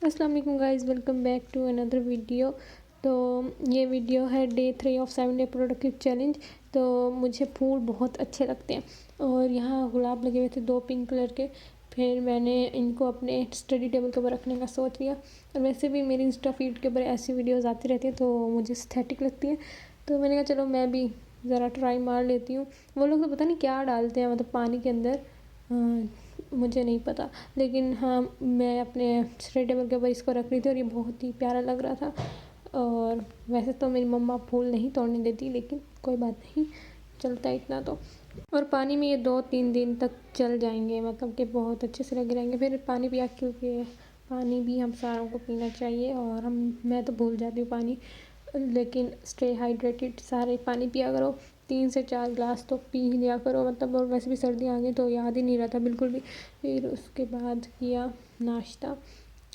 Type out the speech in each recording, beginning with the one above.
अस्सलाम वालेकुम guys, welcome back to another video. तो ये वीडियो है day 3 of 7 day productive challenge. तो मुझे फूल बहुत अच्छे लगते हैं और यहाँ गुलाब लगे हुए थे 2 पिंक कलर के। फिर मैंने इनको अपने स्टडी टेबल के ऊपर रखने का सोच लिया। और वैसे भी मेरी इंस्टा फीड के ऊपर ऐसी वीडियोज़ आती रहती हैं तो मुझे एस्थेटिक लगती है। तो मैंने कहा चलो मैं भी ज़रा ट्राई मार लेती हूँ। वो लोग तो पता नहीं क्या डालते हैं, मतलब पानी के अंदर, मुझे नहीं पता। लेकिन हाँ, मैं अपने स्टडी टेबल के ऊपर इसको रख रही थी और ये बहुत ही प्यारा लग रहा था। और वैसे तो मेरी मम्मा फूल नहीं तोड़ने देती, लेकिन कोई बात नहीं, चलता है इतना तो। और पानी में ये 2-3 दिन तक चल जाएंगे, मतलब कि बहुत अच्छे से लगे रहेंगे। फिर पानी पिया, क्योंकि पानी भी हम सारों को पीना चाहिए। और मैं तो भूल जाती हूँ पानी, लेकिन स्टे हाइड्रेटेड, सारे पानी पिया करो। 3 से 4 ग्लास तो पी ही लिया करो, मतलब। और वैसे भी सर्दी आ गई तो याद ही नहीं रहता बिल्कुल भी। फिर उसके बाद किया नाश्ता।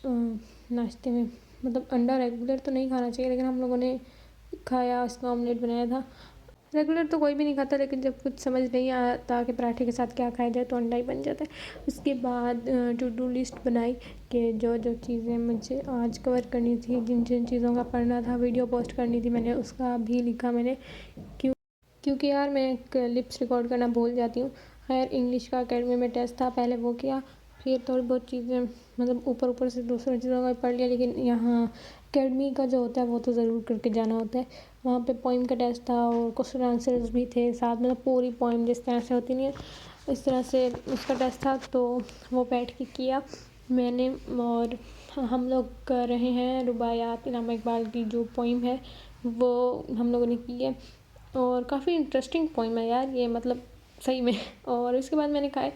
नाश्ते में मतलब अंडा रेगुलर तो नहीं खाना चाहिए, लेकिन हम लोगों ने खाया, उसका ऑमलेट बनाया था। रेगुलर तो कोई भी नहीं खाता, लेकिन जब कुछ समझ नहीं आता कि पराठे के साथ क्या खाया जाए तो अंडा ही बन जाता है। उसके बाद टू डू लिस्ट बनाई कि जो जो चीज़ें मुझे आज कवर करनी थी, जिन जिन चीज़ों का पढ़ना था, वीडियो पोस्ट करनी थी, मैंने उसका भी लिखा मैंने। क्योंकि यार मैं क्लिप्स रिकॉर्ड करना भूल जाती हूँ। खैर, इंग्लिश का अकेडमी में टेस्ट था, पहले वो किया। फिर थोड़ी बहुत चीज़ें मतलब ऊपर ऊपर से दूसरी चीज़ों का पढ़ लिया, लेकिन यहाँ अकेडमी का जो होता है वो तो ज़रूर करके जाना होता है। वहाँ पे पोइम का टेस्ट था और क्वेश्चन आंसर्स भी थे साथ, मतलब पूरी पोइम जिस तरह से होती नहीं है इस तरह से उसका टेस्ट था। तो वो बैठ के किया मैंने। और हम लोग कर रहे हैं रुबायात इल्हाम इकबाल की जो पोइम है वो हम लोगों ने की है। और काफ़ी इंटरेस्टिंग पोइम है यार ये, मतलब सही में। और इसके बाद मैंने कहा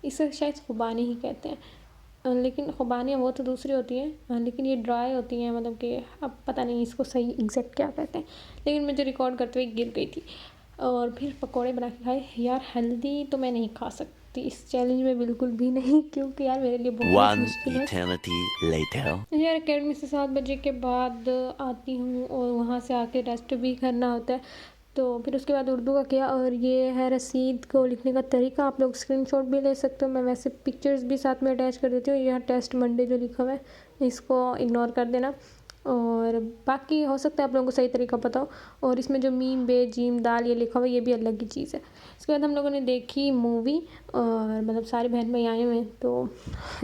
इसे शायद खुबानी ही कहते हैं, लेकिन खुबानियाँ वो तो दूसरी होती हैं, लेकिन ये ड्राई होती हैं, मतलब कि अब पता नहीं इसको सही एग्जैक्ट क्या कहते हैं। लेकिन मुझे रिकॉर्ड करते हुए गिर गई थी। और फिर पकौड़े बना के खाए। यार हेल्दी तो मैं नहीं खा सकती इस चैलेंज में, बिल्कुल भी नहीं, क्योंकि यार मेरे लिए बहुत मुश्किल है। eternity later. यार अकेडमी से 7 बजे के बाद आती हूँ और वहाँ से आके रेस्ट भी करना होता है। तो फिर उसके बाद उर्दू का किया। और ये है रसीद को लिखने का तरीका, आप लोग स्क्रीनशॉट भी ले सकते हो, मैं वैसे पिक्चर्स भी साथ में अटैच कर देती हूँ। यह टेस्ट मंडे जो लिखा हुआ है इसको इग्नोर कर देना। और बाकी हो सकता है आप लोगों को सही तरीका पता हो। और इसमें जो मीम बे जीम दाल ये लिखा हुआ है ये भी अलग ही चीज़ है। इसके बाद हम लोगों ने देखी मूवी, और मतलब सारे बहन भाई आए हुए हैं तो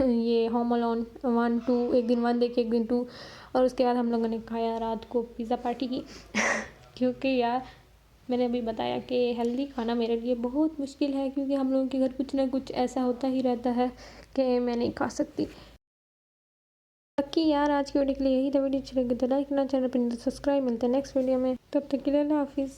ये होम अलोन 1-2, एक दिन 1 देखी, एक दिन 2। और उसके बाद हम लोगों ने खाया रात को पिज़्ज़ा पार्टी की क्योंकि यार मैंने अभी बताया कि हेल्दी खाना मेरे लिए बहुत मुश्किल है, क्योंकि हम लोगों के घर कुछ ना कुछ ऐसा होता ही रहता है कि मैं नहीं खा सकती। बाकी यार आज की वीडियो के लिए यही था। वीडियो अच्छी लगी तो लाइक करना, चैनल पर सब्सक्राइब। मिलते हैं नेक्स्ट वीडियो में, तब तक के लिए अल्लाह हाफिज़।